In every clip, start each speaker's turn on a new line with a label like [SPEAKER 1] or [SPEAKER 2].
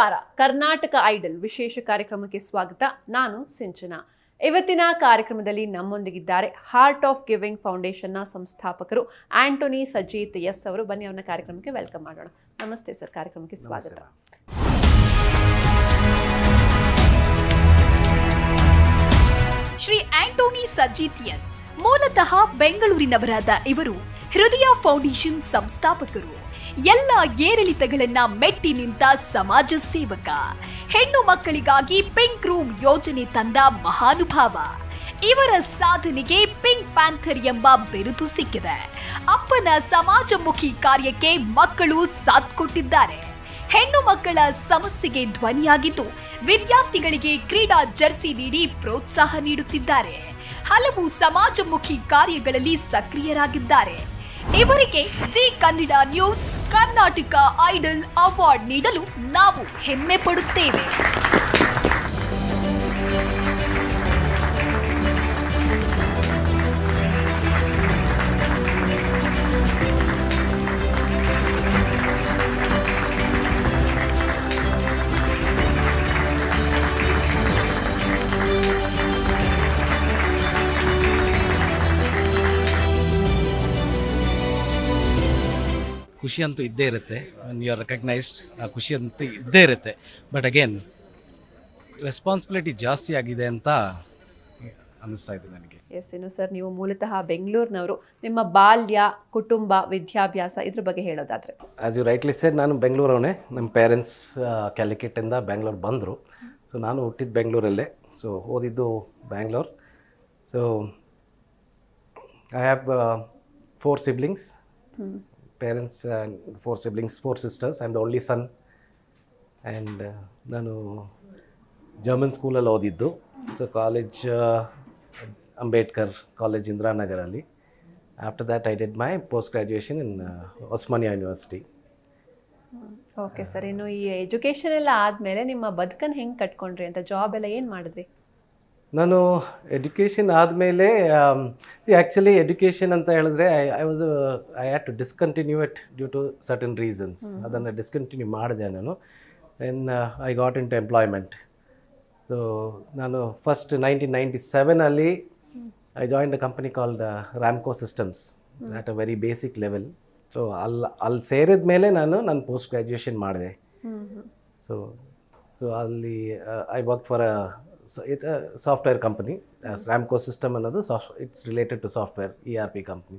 [SPEAKER 1] ನಮಸ್ಕಾರ. ಕರ್ನಾಟಕ ಐಡಲ್ ವಿಶೇಷ ಕಾರ್ಯಕ್ರಮಕ್ಕೆ ಸ್ವಾಗತ. ನಾನು ಸಿಂಚನಾ. ಇವತ್ತಿನ ಕಾರ್ಯಕ್ರಮದಲ್ಲಿ ನಮ್ಮೊಂದಿಗಿದ್ದಾರೆ ಹಾರ್ಟ್ ಆಫ್ ಗಿವಿಂಗ್ ಫೌಂಡೇಶನ್ನ ಸಂಸ್ಥಾಪಕರು ಆಂಟೋನಿ ಸಜೀತ್ ಎಸ್ ಅವರು. ಬನ್ನಿ ಅವರ ಕಾರ್ಯಕ್ರಮಕ್ಕೆ ವೆಲ್ಕಮ್ ಮಾಡೋಣ. ನಮಸ್ತೆ ಸರ್, ಕಾರ್ಯಕ್ರಮಕ್ಕೆ ಸ್ವಾಗತ.
[SPEAKER 2] ಶ್ರೀ ಆಂಟೋನಿ ಸಜೀತ್ ಎಸ್ ಮೂಲತಃ ಬೆಂಗಳೂರಿನವರಾದ ಇವರು ಹೃದಯ ಫೌಂಡೇಶನ್ ಸಂಸ್ಥಾಪಕರು. ಎಲ್ಲ ಏರಿಳಿತಗಳನ್ನ ಮೆಟ್ಟಿ ನಿಂತ ಸಮಾಜ ಸೇವಕ. ಹೆಣ್ಣು ಮಕ್ಕಳಿಗಾಗಿ ಪಿಂಕ್ ರೂಮ್ ಯೋಜನೆ ತಂದ ಮಹಾನುಭಾವ. ಇವರ ಸಾಧನೆಗೆ ಪಿಂಕ್ ಪ್ಯಾಂಥರ್ ಎಂಬ ಬಿರುದು ಸಿಕ್ಕಿದೆ. ಅಪ್ಪನ ಸಮಾಜಮುಖಿ ಕಾರ್ಯಕ್ಕೆ ಮಕ್ಕಳು ಸಾಥ್ ಕೊಟ್ಟಿದ್ದಾರೆ. ಹೆಣ್ಣು ಮಕ್ಕಳ ಸಮಸ್ಯೆಗೆ ಧ್ವನಿಯಾಗಿದ್ದು ವಿದ್ಯಾರ್ಥಿಗಳಿಗೆ ಕ್ರೀಡಾ ಜರ್ಸಿ ನೀಡಿ ಪ್ರೋತ್ಸಾಹ ನೀಡುತ್ತಿದ್ದಾರೆ. ಹಲವು ಸಮಾಜಮುಖಿ ಕಾರ್ಯಗಳಲ್ಲಿ ಸಕ್ರಿಯರಾಗಿದ್ದಾರೆ. ಇವರಿಗೆ Zee Kannada news Karnataka idol award ನೀಡಲು ನಾವು ಹೆಮ್ಮೆ ಪಡುತ್ತೇವೆ.
[SPEAKER 3] ಖುಷಿ ಅಂತೂ ಇದ್ದೇ ಇರುತ್ತೆ. ಯು ಆರ್ ರೆಕಗ್ನೈಸ್ಡ್, ಆ ಖುಷಿ ಅಂತೂ ಇದ್ದೇ ಇರುತ್ತೆ. ಬಟ್ ಅಗೇನ್ ರೆಸ್ಪಾನ್ಸಿಬಿಲಿಟಿ ಜಾಸ್ತಿ ಆಗಿದೆ ಅಂತ ಅನ್ನಿಸ್ತಾ ಇದೆ ನನಗೆ.
[SPEAKER 1] ಎಸ್, ಇನ್ನು ಸರ್, ನೀವು ಮೂಲತಃ ಬೆಂಗಳೂರಿನವರು. ನಿಮ್ಮ ಬಾಲ್ಯ, ಕುಟುಂಬ, ವಿದ್ಯಾಭ್ಯಾಸ ಇದ್ರ ಬಗ್ಗೆ ಹೇಳೋದಾದ್ರೆ?
[SPEAKER 4] ಆ್ಯಸ್ ಯು ರೈಟ್ಲಿ ಸೆಡ್, ನಾನು ಬೆಂಗಳೂರವನೇ. ನಮ್ಮ ಪೇರೆಂಟ್ಸ್ ಕ್ಯಾಲಿಕಟ್ಟಿಂದ ಬ್ಯಾಂಗ್ಳೂರು ಬಂದರು. ಸೊ ನಾನು ಹುಟ್ಟಿದ್ದು ಬೆಂಗಳೂರಲ್ಲೇ. ಸೊ ಓದಿದ್ದು Bangalore. So I have 4 siblings. Parents, 4 siblings, 4 sisters. I'm the only son. And ನಾನು ಜರ್ಮನ್ ಸ್ಕೂಲಲ್ಲಿ ಓದಿದ್ದು. ಸೊ ಕಾಲೇಜ್ ಅಂಬೇಡ್ಕರ್ ಕಾಲೇಜ್ ಇಂದಿರಾನಗರಲ್ಲಿ. After that I did my post graduation in Osmania university.
[SPEAKER 1] Okay sir, ಇನ್ನು ಈ ಎಜುಕೇಷನ್ ಎಲ್ಲ ಆದಮೇಲೆ ನಿಮ್ಮ ಬದುಕನ್ನು ಹೆಂಗೆ ಕಟ್ಕೊಂಡ್ರಿ ಅಂತ, ಜಾಬ್ ಎಲ್ಲ ಏನು ಮಾಡಿದ್ರಿ?
[SPEAKER 4] ನಾನು ಎಡ್ಯುಕೇಷನ್ ಆದಮೇಲೆ ಆ್ಯಕ್ಚುಲಿ ಎಡ್ಯುಕೇಷನ್ ಅಂತ ಹೇಳಿದ್ರೆ I had to discontinue it due to certain reasons. ಅದನ್ನು ಡಿಸ್ಕಂಟಿನ್ಯೂ ಮಾಡಿದೆ ನಾನು. Then I got into employment. So ನಾನು first 1997 I join the company called Ramco Systems at a very basic level. So ಅಲ್ಲಿ ಸೇರಿದ ಮೇಲೆ ನನ್ನ ಪೋಸ್ಟ್ ಗ್ರ್ಯಾಜುಯೇಷನ್ ಮಾಡಿದೆ. So ಅಲ್ಲಿ I work for it's a software company. As Ramco system ಅನ್ನೋದು it's related to software ERP company.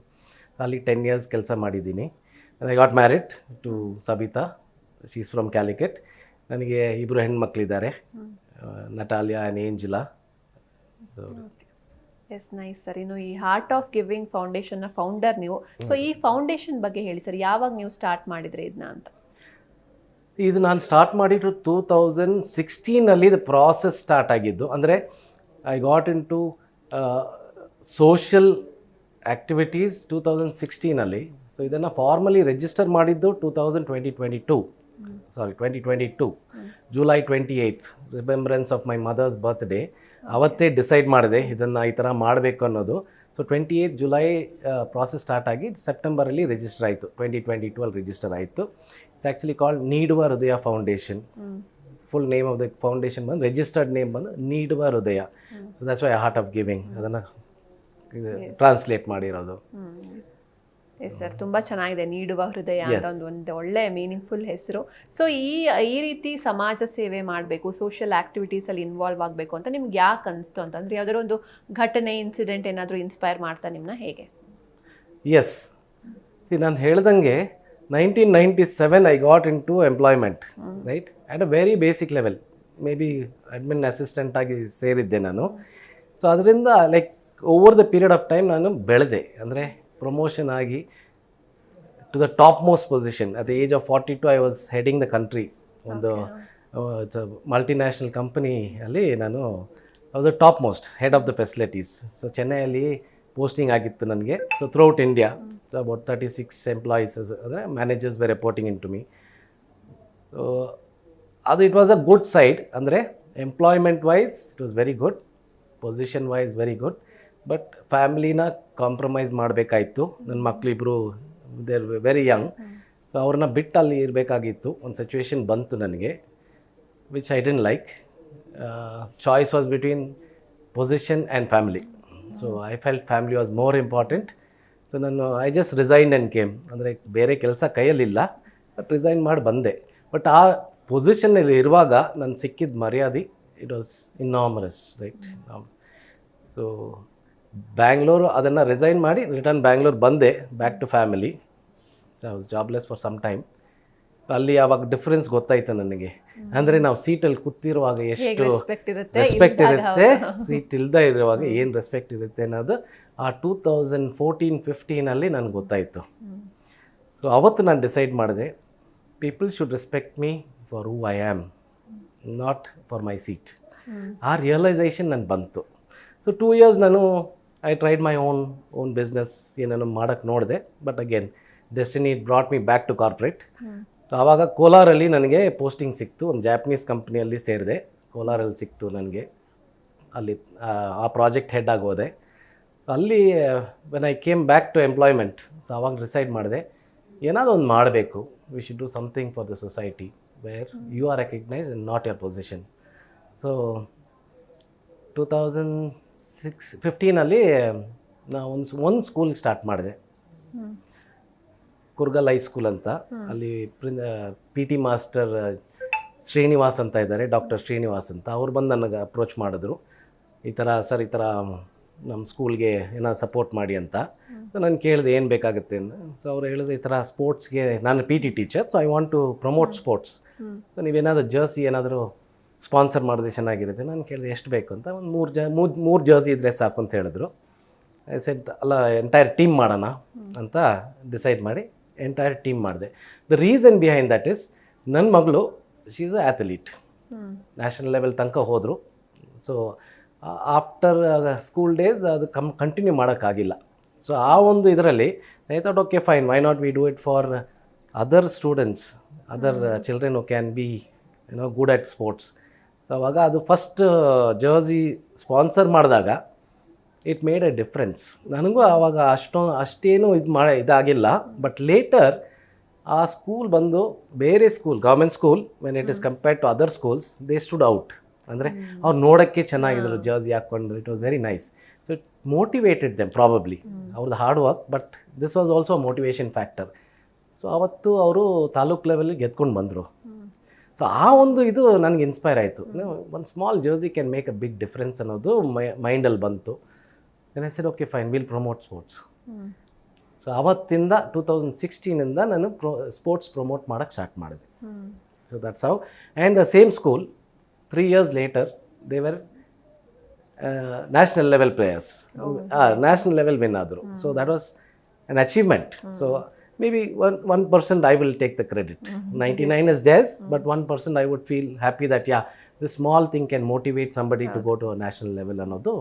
[SPEAKER 4] ಅಲ್ಲಿ 10 years ಕೆಲಸ ಮಾಡಿದ್ದೀನಿ. I got married to Sabita. She's from Calicut. ನನಗೆ 2 ಹೆಣ್ಮಕ್ಳಿದ್ದಾರೆ, Natalia and Angela.
[SPEAKER 1] Yes, nice sir. ಇನ್ನು ಈ heart of giving ಫೌಂಡೇಶನ್ನ founder ನೀವು. ಸೊ ಈ ಫೌಂಡೇಶನ್ ಬಗ್ಗೆ ಹೇಳಿ ಸರ್, ಯಾವಾಗ ನೀವು ಸ್ಟಾರ್ಟ್ ಮಾಡಿದ್ರಿ ಇದನ್ನ ಅಂತ?
[SPEAKER 4] ಇದು ನಾನು ಸ್ಟಾರ್ಟ್ ಮಾಡಿದ್ದು 2016 ಇದು ಪ್ರಾಸೆಸ್ ಸ್ಟಾರ್ಟ್ ಆಗಿದ್ದು. ಅಂದರೆ I got into social activities 2016. So ಇದನ್ನು ಫಾರ್ಮಲಿ ರಿಜಿಸ್ಟರ್ ಮಾಡಿದ್ದು 2022 July 28th, remembrance of my mother's birthday. ಅವತ್ತೇ ಡಿಸೈಡ್ ಮಾಡಿದೆ ಇದನ್ನು ಈ ಥರ ಮಾಡಬೇಕು ಅನ್ನೋದು. ಸೊ 28 ಜುಲೈ ಪ್ರಾಸೆಸ್ ಸ್ಟಾರ್ಟ್ ಆಗಿ ಸೆಪ್ಟೆಂಬರಲ್ಲಿ ರಿಜಿಸ್ಟರ್ ಆಯಿತು. 2022 ರಿಜಿಸ್ಟರ್ ಆಯಿತು. ಇಟ್ಸ್ ಆ್ಯಕ್ಚುಲಿ ಕಾಲ್ಡ್ ನೀಡುವ ಹೃದಯ foundation. Full name of the foundation ಬಂದು, ರಿಜಿಸ್ಟರ್ಡ್ ನೇಮ್ ಬಂದು ನೀಡುವ ಹೃದಯ. So that's why heart of giving ಅದನ್ನು ಟ್ರಾನ್ಸ್ಲೇಟ್ ಮಾಡಿರೋದು.
[SPEAKER 1] ಎಸ್ ಸರ್, ತುಂಬ ಚೆನ್ನಾಗಿದೆ. ನೀಡುವ ಹೃದಯ ಅಂತ ಒಂದು ಒಳ್ಳೆ ಮೀನಿಂಗ್ಫುಲ್ ಹೆಸರು. ಸೊ ಈ ರೀತಿ ಸಮಾಜ ಸೇವೆ ಮಾಡಬೇಕು, ಸೋಷಿಯಲ್ ಆ್ಯಕ್ಟಿವಿಟೀಸಲ್ಲಿ ಇನ್ವಾಲ್ವ್ ಆಗಬೇಕು ಅಂತ ನಿಮ್ಗೆ ಯಾಕೆ ಅನಿಸ್ತು ಅಂತಂದರೆ, ಯಾವುದಾದ್ರು ಒಂದು ಘಟನೆ, ಇನ್ಸಿಡೆಂಟ್ ಏನಾದರೂ ಇನ್ಸ್ಪೈರ್ ಮಾಡ್ತಾ ನಿಮ್ಮನ್ನ ಹೇಗೆ?
[SPEAKER 4] ಎಸ್, ನಾನು ಹೇಳ್ದಂಗೆ 1997 I got into employment, right, at a very basic level. Maybe admin assistant ಆಗಿ ಸೇರಿದ್ದೆ ನಾನು. ಸೊ ಅದರಿಂದ like over the period of time ನಾನು ಬೆಳೆದೆ. ಅಂದರೆ ಪ್ರಮೋಷನ್ ಆಗಿ to the top most position. At the age of 42 I was heading the country. ಒಂದು it's a multinational ಕಂಪನಿಯಲ್ಲಿ ನಾನು ಅದು top most head of the facilities. So ಚೆನ್ನೈಯಲ್ಲಿ posting ಆಗಿತ್ತು ನನಗೆ. So throughout India. So about 36 employees, managers were reporting into me. So it was a good side. Andre employment wise it was very good, position wise very good, but family na compromise ಮಾಡಬೇಕಾಯಿತು. ನನ್ನ ಮಕ್ಕಳಿಬ್ರು they were very young. So ಅವ್ರನ್ನ ಬಿಟ್ಟು ಅಲ್ಲಿ ಇರಬೇಕಾಗಿತ್ತು. ಒಂದು situation ಬಂತು ನನಗೆ. which I didn't like. Choice was between position and family. So I felt family was more important. So ನಾನು I just resign and came. ಅಂದರೆ ಬೇರೆ ಕೆಲಸ ಕೈಯಲ್ಲಿಲ್ಲ, ಬಟ್ ರಿಸೈನ್ ಮಾಡಿ ಬಂದೆ. ಬಟ್ ಆ ಪೊಸಿಷನ್ನಲ್ಲಿ ಇರುವಾಗ ನಾನು ಸಿಕ್ಕಿದ ಮರ್ಯಾದೆ it was enormous, right. So Bangalore ಅದನ್ನು ರಿಸೈನ್ ಮಾಡಿ ರಿಟರ್ನ್ ಬ್ಯಾಂಗ್ಳೂರು ಬಂದೆ, back to family. So I was jobless for some time. ಅಲ್ಲಿ ಆವಾಗ ಡಿಫ್ರೆನ್ಸ್ ಗೊತ್ತಾಯ್ತು ನನಗೆ. ಅಂದರೆ ನಾವು ಸೀಟಲ್ಲಿ ಕೂತಿರುವಾಗ ಎಷ್ಟು ರೆಸ್ಪೆಕ್ಟ್ ಇರುತ್ತೆ, ಸೀಟ್ ಇಲ್ಲದೆ ಇರುವಾಗ ಏನು ರೆಸ್ಪೆಕ್ಟ್ ಇರುತ್ತೆ ಅನ್ನೋದು ಆ 2014-15 ನನಗೆ ಗೊತ್ತಾಯಿತು. ಸೊ ಅವತ್ತು ನಾನು ಡಿಸೈಡ್ ಮಾಡಿದೆ, people should respect me for who I am, not for my seat. ಆ ರಿಯಲೈಸೇಷನ್ ನನಗೆ ಬಂತು. ಸೊ 2 years ನಾನು I tried my own business, ಏನೇನೋ ಮಾಡೋಕ್ಕೆ ನೋಡಿದೆ. But again destiny brought me back to corporate. So ಆವಾಗ ಕೋಲಾರಲ್ಲಿ ನನಗೆ ಪೋಸ್ಟಿಂಗ್ ಸಿಕ್ತು, ಒಂದು ಜಾಪನೀಸ್ ಕಂಪ್ನಿಯಲ್ಲಿ ಸೇರಿದೆ. ಕೋಲಾರಲ್ಲಿ ಸಿಕ್ತು ನನಗೆ. ಅಲ್ಲಿ ಆ ಪ್ರಾಜೆಕ್ಟ್ ಹೆಡ್ ಆಗೋದೆ. ಅಲ್ಲಿ when I came back to employment, so ಆವಾಗ ಡಿಸೈಡ್ ಮಾಡಿದೆ ಏನಾದರೂ ಒಂದು ಮಾಡಬೇಕು. We should do something for the society where you are recognise and not your position. So 2015 ನಾವು ಒಂದು ಸ್ಕೂಲ್ ಸ್ಟಾರ್ಟ್ ಮಾಡಿದೆ, ಕುರ್ಗಲ್ ಹೈಸ್ಕೂಲ್ ಅಂತ. ಅಲ್ಲಿ ಪಿ ಟಿ ಮಾಸ್ಟರ್ ಶ್ರೀನಿವಾಸ್ ಅಂತ ಇದ್ದಾರೆ, ಡಾಕ್ಟರ್ ಶ್ರೀನಿವಾಸ್ ಅಂತ. ಅವ್ರು ಬಂದು ನನಗೆ ಅಪ್ರೋಚ್ ಮಾಡಿದ್ರು, ಈ ಥರ ಸರ್, ಈ ಥರ ನಮ್ಮ ಸ್ಕೂಲ್ಗೆ ಏನಾದ್ರು ಸಪೋರ್ಟ್ ಮಾಡಿ ಅಂತ. ನಾನು ಕೇಳಿದೆ ಏನು ಬೇಕಾಗುತ್ತೆ ಅಂತ. ಸೊ ಅವ್ರು ಹೇಳಿದ್ರು, ಈ ಥರ ಸ್ಪೋರ್ಟ್ಸ್ಗೆ, ನಾನು P T teacher, so I want to promote sports. So ನೀವೇನಾದರೂ ಜರ್ಸಿ ಏನಾದರೂ ಸ್ಪಾನ್ಸರ್ ಮಾಡಿದ್ರೆ ಚೆನ್ನಾಗಿರುತ್ತೆ. ನಾನು ಕೇಳಿದೆ ಎಷ್ಟು ಬೇಕು ಅಂತ. ಒಂದು ಮೂರು ಜರ್ಸಿ ಇದ್ದರೆ ಸಾಕು ಅಂತ ಹೇಳಿದ್ರು. ಐ ಸೆಡ್ ಅಲ್ಲ, ಎಂಟೈರ್ ಟೀಮ್ ಮಾಡೋಣ ಅಂತ ಡಿಸೈಡ್ ಮಾಡಿ ಎಂಟೈರ್ ಟೀಮ್ ಮಾಡಿದೆ. The reason behind that is, ನನ್ನ ಮಗಳು she is a athlete, national level ತನಕ ಹೋದರು. ಸೊ ಆಫ್ಟರ್ ಸ್ಕೂಲ್ ಡೇಸ್ ಅದು ಕಂಟಿನ್ಯೂ ಮಾಡೋಕ್ಕಾಗಿಲ್ಲ. ಸೊ ಆ ಒಂದು ಇದರಲ್ಲಿ I thought okay fine, why not we do it for other students, other children who can be good at sports. So ಅವಾಗ ಅದು first jersey sponsor ಮಾಡಿದಾಗ ಇಟ್ ಮೇಡ್ ಎ ಡಿಫ್ರೆನ್ಸ್. ನನಗೂ ಆವಾಗ ಅಷ್ಟೇನು ಇದಾಗಿಲ್ಲ. ಬಟ್ ಲೇಟರ್ ಆ ಸ್ಕೂಲ್ ಬಂದು ಬೇರೆ school, government school, when it is compared to other schools, they stood out. ಅಂದರೆ ಅವ್ರು ನೋಡೋಕ್ಕೆ ಚೆನ್ನಾಗಿದ್ರು ಜರ್ಸಿ ಹಾಕ್ಕೊಂಡು. It was very nice. So it motivated them probably, ಅವ್ರದ್ದು hard work. But this was also motivation factor. So ಅವತ್ತು ಅವರು ತಾಲೂಕು ಲೆವೆಲಿಗೆ ಗೆದ್ಕೊಂಡು ಬಂದರು. So ಆ ಒಂದು ಇದು ನನಗೆ ಇನ್ಸ್ಪೈರ್ ಆಯಿತು. ಒಂದು small jersey can make a big difference ಅನ್ನೋದು ಮೈಂಡಲ್ಲಿ ಬಂತು. ನಾನು ಹೆಸರು okay fine, will promote sports. So ಆವತ್ತಿಂದ 2016 ನಾನು ಸ್ಪೋರ್ಟ್ಸ್ ಪ್ರಮೋಟ್ ಮಾಡೋಕ್ಕೆ ಸ್ಟಾರ್ಟ್ ಮಾಡಿದೆ. So that's how. And the same school 3 years later they were national level players. National level win ಆದರು. So that was an achievement. So maybe 1% I will take the credit. 99 is theirs, but 1% I would feel happy that yeah, this small thing can motivate somebody to go to a national level ಅನ್ನೋದು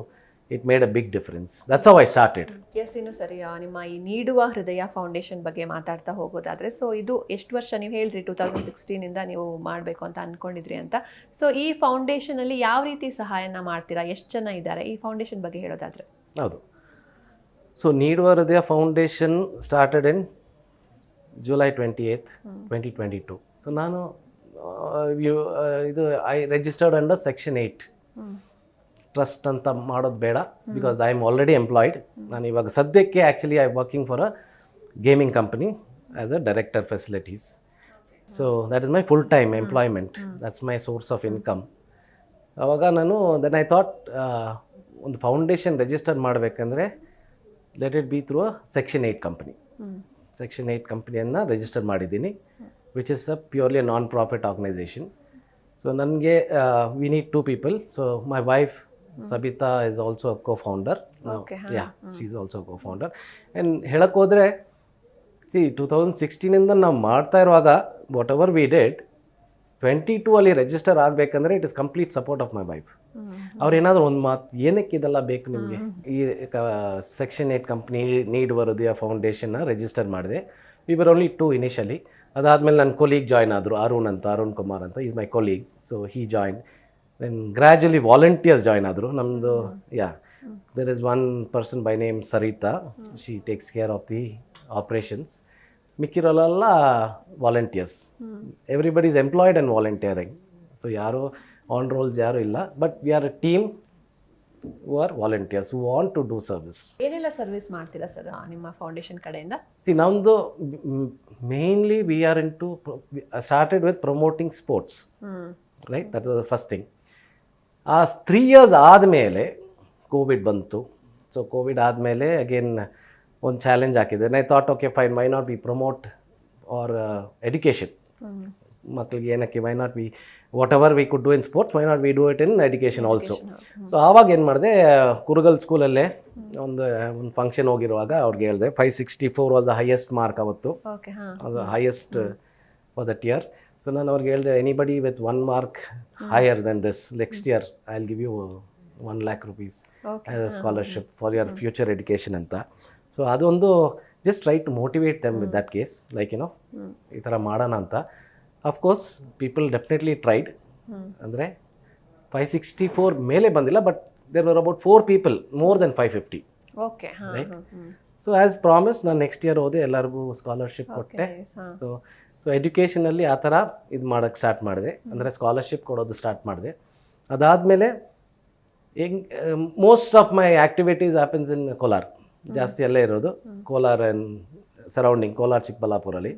[SPEAKER 4] it made a big difference. That's how I started.
[SPEAKER 1] Yes, ಇನ್ನು ಸರಿ, ನಿಮ್ಮ ಈ ನೀಡುವ ಹೃದಯ foundation ಬಗ್ಗೆ ಮಾತಾಡ್ತಾ ಹೋಗೋದಾದರೆ, so ಇದು ಎಷ್ಟು ವರ್ಷ ನೀವು ಹೇಳಿದ್ರಿ 2016 ನೀವು ಮಾಡಬೇಕು ಅಂತ ಅಂದ್ಕೊಂಡಿದ್ರಿ ಅಂತ. ಸೊ ಈ ಫೌಂಡೇಶನಲ್ಲಿ ಯಾವ ರೀತಿ ಸಹಾಯನ ಮಾಡ್ತೀರಾ, ಎಷ್ಟು ಜನ ಇದ್ದಾರೆ, ಈ ಫೌಂಡೇಶನ್ ಬಗ್ಗೆ ಹೇಳೋದಾದರೆ?
[SPEAKER 4] ಹೌದು. ಸೊ ನೀಡುವ ಹೃದಯ foundation started in July 28th, 2022. So ನಾನು ಇದು I registered under Section 8. Trust ಅಂತ ಮಾಡೋದು ಬೇಡ, because I am already employed. ನಾನು ಇವಾಗ ಸದ್ಯಕ್ಕೆ actually I working for a gaming company as a director facilities. So that is my full time employment, that's my source of income. ಆವಾಗ ನಾನು then I thought ಒಂದು foundation register ಮಾಡಬೇಕಂದ್ರೆ let it be through a Section 8 company. Section 8 ಕಂಪ್ನಿಯನ್ನು register ಮಾಡಿದ್ದೀನಿ, which is a purely non profit organisation. So ನನಗೆ we need 2 people. So my wife Sabita is also a co-founder. Yeah, she's also a co-founder. And ಹೇಳಕ್ಕೆ ಹೋದರೆ, C 2016 ನಾವು ಮಾಡ್ತಾ ಇರುವಾಗ whatever we did, 22 register ಆಗಬೇಕಂದ್ರೆ it is complete support of my wife. ಅವ್ರು ಏನಾದರೂ ಒಂದು ಮಾತು, ಏನಕ್ಕೆ ಇದೆಲ್ಲ ಬೇಕು ನಿಮಗೆ, ಈ Section 8 ಕಂಪ್ನಿ ನೀಡುವ ಹೃದಯ ಫೌಂಡೇಶನ್ನ ರಿಜಿಸ್ಟರ್ ಮಾಡಿದೆ. We were only 2 initially. ಅದಾದಮೇಲೆ ನನ್ನ ಕೊಲೀಗ್ ಜಾಯ್ನ್ ಆದರು, ಅರುಣ್ ಕುಮಾರ್ ಅಂತ, is my colleague. So he join. Then gradually volunteers join ಆದರು ನಮ್ಮದು. There is 1 person by name Saritha, she takes care of the operations. ಮಿಕ್ಕಿರೋಲ್ಲ volunteers. Everybody is employed and volunteering. So ಯಾರು on rolls ಯಾರೂ ಇಲ್ಲ, but we are a team who are volunteers who want to do service.
[SPEAKER 1] ಏನೆಲ್ಲ service ಮಾಡ್ತೀರಾ sir ನಿಮ್ಮ foundation ಕಡೆಯಿಂದ?
[SPEAKER 4] ನಮ್ಮದು mainly we are into started with promoting sports, right, that was the first thing. ಆ 3 years ಆದಮೇಲೆ Covid ಬಂತು. ಸೊ Covid ಆದಮೇಲೆ ಅಗೇನ್ ಒಂದು ಚಾಲೆಂಜ್ ಹಾಕಿದೆ. I thought okay fine, why not we promote our education, ಮಕ್ಕಳಿಗೆ ಏನಕ್ಕೆ, why not we whatever we could do in sports, why not we do it in education also. So ಆವಾಗ ಏನು ಮಾಡಿದೆ, ಕುರುಗಲ್ ಸ್ಕೂಲಲ್ಲೇ ಒಂದು function ಹೋಗಿರುವಾಗ ಅವ್ರಿಗೆ ಹೇಳಿದೆ 564 was the highest mark ಅವತ್ತು, ಅದು highest for that year. So ನಾನು ಅವ್ರಿಗೆ ಹೇಳಿದೆ, anybody with 1 mark higher than this next year I will give you 1 lakh rupees as a scholarship for your future education ಅಂತ. So ಅದೊಂದು just try to motivate them with that case, like ಈ ಥರ ಮಾಡೋಣ ಅಂತ. Of course people definitely tried. ಅಂದರೆ 564 ಮೇಲೆ ಬಂದಿಲ್ಲ, but there were about 4 people more than 550.
[SPEAKER 1] Okay,
[SPEAKER 4] right. So as promise ನಾನು ನೆಕ್ಸ್ಟ್ ಇಯರ್ ಹೋದೆ, ಎಲ್ಲರಿಗೂ ಸ್ಕಾಲರ್ಶಿಪ್ ಕೊಟ್ಟೆ. ಸೊ ಎಡ್ಯುಕೇಷನಲ್ಲಿ ಆ ಥರ ಇದು ಮಾಡೋಕ್ಕೆ ಸ್ಟಾರ್ಟ್ ಮಾಡಿದೆ, ಅಂದರೆ ಸ್ಕಾಲರ್ಶಿಪ್ ಕೊಡೋದು ಸ್ಟಾರ್ಟ್ ಮಾಡಿದೆ. ಅದಾದಮೇಲೆ most of my activities happens in Kolar, ಜಾಸ್ತಿ ಅಲ್ಲೇ ಇರೋದು ಕೋಲಾರ್ ಆ್ಯಂಡ್ ಸರೌಂಡಿಂಗ್, ಕೋಲಾರ್ ಚಿಕ್ಕಬಳ್ಳಾಪುರಲ್ಲಿ.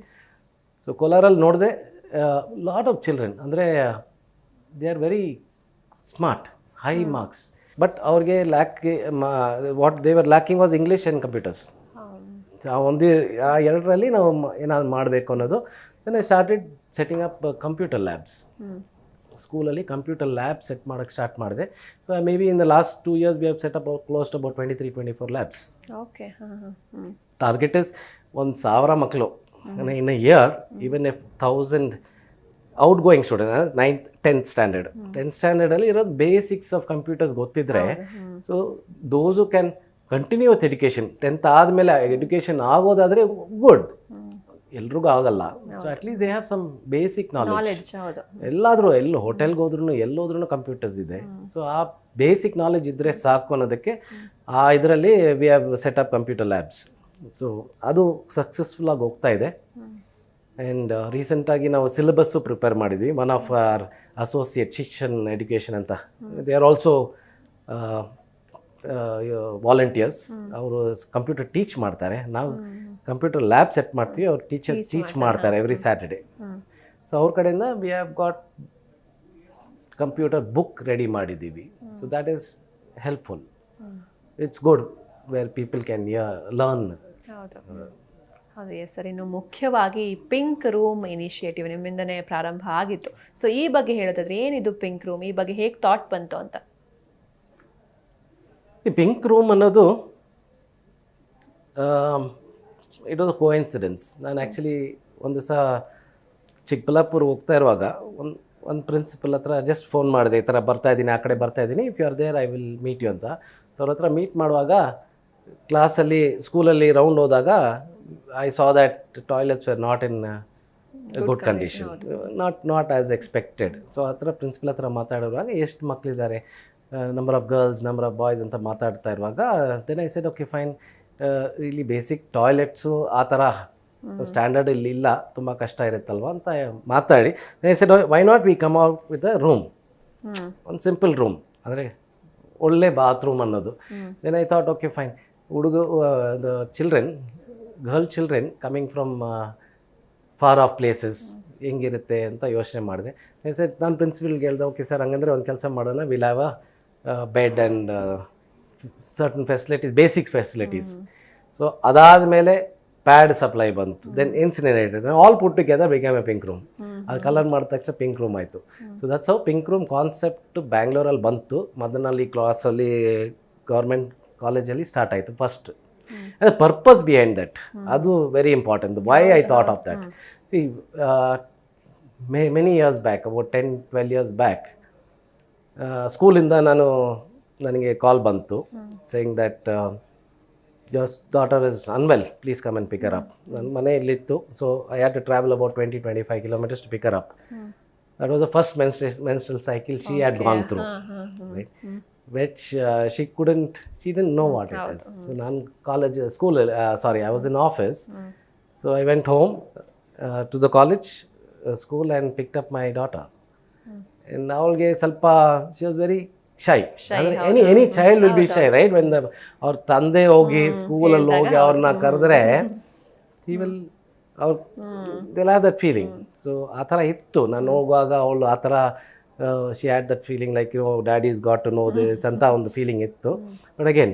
[SPEAKER 4] ಸೊ ಕೋಲಾರಲ್ಲಿ ನೋಡಿದೆ ಲಾಟ್ ಆಫ್ ಚಿಲ್ಡ್ರನ್, ಅಂದರೆ they are very smart, high marks, but ಅವ್ರಿಗೆ what they were lacking was English and computers. ಆ ಎರಡರಲ್ಲಿ ನಾವು ಏನಾದ್ರು ಮಾಡಬೇಕು ಅನ್ನೋದು. Then I started setting up computer labs. ಸ್ಕೂಲಲ್ಲಿ ಕಂಪ್ಯೂಟರ್ ಲ್ಯಾಬ್ ಸೆಟ್ ಮಾಡೋಕ್ಕೆ ಸ್ಟಾರ್ಟ್ ಮಾಡಿದೆ. So maybe in the last 2 years V have set up close to about 23-24 labs.
[SPEAKER 1] Okay,
[SPEAKER 4] target is 1,000 ಮಕ್ಕಳು in a year, even if 1000 outgoing student, 9th 10th standard 10th ಸ್ಟ್ಯಾಂಡರ್ಡಲ್ಲಿ ಇರೋದು basics of computers ಗೊತ್ತಿದ್ರೆ, so those who can continue with education. 10th ಆದಮೇಲೆ education ಆಗೋದಾದರೆ good, ಎಲ್ರಿಗೂ ಆಗಲ್ಲ. So at least they have some basic knowledge. ಎಲ್ಲಾದರೂ ಹೋಟೆಲ್ಗೆ ಹೋದ್ರೂ ಎಲ್ಲೋದ್ರೂ ಕಂಪ್ಯೂಟರ್ಸ್ ಇದೆ. ಸೊ ಆ ಬೇಸಿಕ್ ನಾಲೆಡ್ಜ್ ಇದ್ದರೆ ಸಾಕು ಅನ್ನೋದಕ್ಕೆ ಆ ಇದರಲ್ಲಿ we have set up computer labs. So ಅದು ಸಕ್ಸಸ್ಫುಲ್ಲಾಗಿ ಹೋಗ್ತಾ ಇದೆ. ಆ್ಯಂಡ್ ರೀಸೆಂಟಾಗಿ ನಾವು ಸಿಲೆಬಸ್ಸು ಪ್ರಿಪೇರ್ ಮಾಡಿದ್ವಿ. One of our associate Shikshan Education ಅಂತ, ದೇ ಆರ್ ಆಲ್ಸೋ ವಾಲಂಟಿಯರ್ಸ್. ಅವರು ಕಂಪ್ಯೂಟರ್ ಟೀಚ್ ಮಾಡ್ತಾರೆ, ನಾವು ಕಂಪ್ಯೂಟರ್ ಲ್ಯಾಬ್ ಸೆಟ್ ಮಾಡ್ತೀವಿ, ಅವ್ರು ಟೀಚ್ ಮಾಡ್ತಾರೆ ಎವ್ರಿ ಸ್ಯಾಟರ್ಡೆ. ಸೊ ಅವ್ರ ಕಡೆಯಿಂದ we have got computer book ready ಮಾಡಿದ್ದೀವಿ. So that is helpful. It's good where people can learn.
[SPEAKER 1] ಹೌದು, ಎಸ್ ಸರ್. ಇನ್ನು ಮುಖ್ಯವಾಗಿ ಪಿಂಕ್ ರೂಮ್ ಇನಿಷಿಯೇಟಿವ್ ನಿಮ್ಮಿಂದನೇ ಪ್ರಾರಂಭ ಆಗಿತ್ತು. ಸೊ ಈ ಬಗ್ಗೆ ಹೇಳೋದಾದ್ರೆ ಏನಿದು ಪಿಂಕ್ ರೂಮ್, ಈ ಬಗ್ಗೆ ಹೇಗೆ ಥಾಟ್ ಬಂತು ಅಂತ?
[SPEAKER 4] ಈ ಪಿಂಕ್ ರೂಮ್ ಅನ್ನೋದು ಇಟ್ ವಾಸ್ ಅ ಕೋಇನ್ಸಿಡೆನ್ಸ್. ನಾನು ಆ್ಯಕ್ಚುಲಿ ಒಂದು ದಿವಸ ಚಿಕ್ಕಬಳ್ಳಾಪುರ ಹೋಗ್ತಾ ಇರುವಾಗ ಒಂದು ಪ್ರಿನ್ಸಿಪಲ್ ಹತ್ರ ಜಸ್ಟ್ ಫೋನ್ ಮಾಡಿದೆ, ಈ ಥರ ಬರ್ತಾಯಿದ್ದೀನಿ, ಆ ಕಡೆ ಬರ್ತಾಯಿದ್ದೀನಿ, if you are there I will meet you ಅಂತ. ಸೊ ಅವ್ರ ಹತ್ರ ಮೀಟ್ ಮಾಡುವಾಗ ಕ್ಲಾಸಲ್ಲಿ ಸ್ಕೂಲಲ್ಲಿ ರೌಂಡ್ ಹೋದಾಗ I saw that toilets were not in good condition, not as expected. So ಆ ಥರ ಪ್ರಿನ್ಸಿಪಲ್ ಹತ್ರ ಮಾತಾಡುವಾಗ ಎಷ್ಟು ಮಕ್ಕಳಿದ್ದಾರೆ, number of girls, number of boys ಅಂತ ಮಾತಾಡ್ತಾ ಇರುವಾಗ then I said okay fine, ಇಲ್ಲಿ ಬೇಸಿಕ್ ಟಾಯ್ಲೆಟ್ಸು ಆ ಥರ ಸ್ಟ್ಯಾಂಡರ್ಡ್ ಇಲ್ಲಿ ಇಲ್ಲ, ತುಂಬ ಕಷ್ಟ ಇರುತ್ತಲ್ವ ಅಂತ ಮಾತಾಡಿ I said why not we come out with a room, ಒಂದು ಸಿಂಪಲ್ ರೂಮ್, ಅಂದರೆ ಒಳ್ಳೆ ಬಾತ್ರೂಮ್ ಅನ್ನೋದು. Then I thought okay fine, the children, girl children coming from far off places ಹೆಂಗಿರುತ್ತೆ ಅಂತ ಯೋಚನೆ ಮಾಡಿದೆ. ಸರ್ ನಾನು ಪ್ರಿನ್ಸಿಪಲ್ಗೆ ಹೇಳ್ದೆ, ಓಕೆ ಸರ್ ಹಂಗಂದರೆ ಒಂದು ಕೆಲಸ ಮಾಡೋಣ, will have a bed and certain facilities, basic facilities. So ಅದಾದಮೇಲೆ ಪ್ಯಾಡ್ ಸಪ್ಲೈ ಬಂತು, then incinerator, all put together become a pink room. ಅದು ಕಲರ್ ಮಾಡಿದ ತಕ್ಷಣ ಪಿಂಕ್ ರೂಮ್ ಆಯಿತು. So that's how pink room concept ಬ್ಯಾಂಗ್ಳೂರಲ್ಲಿ ಬಂತು. ಮದನಲ್ಲಿ ಕ್ಲಾಸಲ್ಲಿ ಗೌರ್ಮೆಂಟ್ ಕಾಲೇಜಲ್ಲಿ ಸ್ಟಾರ್ಟ್ ಆಯಿತು first. and the purpose behind that, adu very important, why I thought of that. See, many years back, about 10-12 years back, school inda ನನಗೆ ಕಾಲ್ ಬಂತು saying that your daughter is unwell, please come and pick her up. ನನ್ನ ಮನೆಯಲ್ಲಿತ್ತು, so I had to travel about 20-25 kilometers to pick her up. That was the first menstrual cycle she had gone through, right? Which she didn't know what it is. So I was in office. So I went home to the college school and picked up my daughter. And ಅವಳಿಗೆ ಸ್ವಲ್ಪ she was very shy. ಅಂದರೆ any child will be shy right. When ಅವ್ರ ತಂದೆ ಹೋಗಿ ಸ್ಕೂಲಲ್ಲಿ ಹೋಗಿ ಅವ್ರನ್ನ ಕರೆದ್ರೆ ಈ ವಿಲ್ ಅವ್ರು they'll have that feeling. So ಆ ಥರ ಇತ್ತು. ನಾನು ಹೋಗುವಾಗ ಅವಳು ಆ ಥರ she had that feeling like daddy is got to know this ಅಂತ ಒಂದು ಫೀಲಿಂಗ್ ಇತ್ತು. But again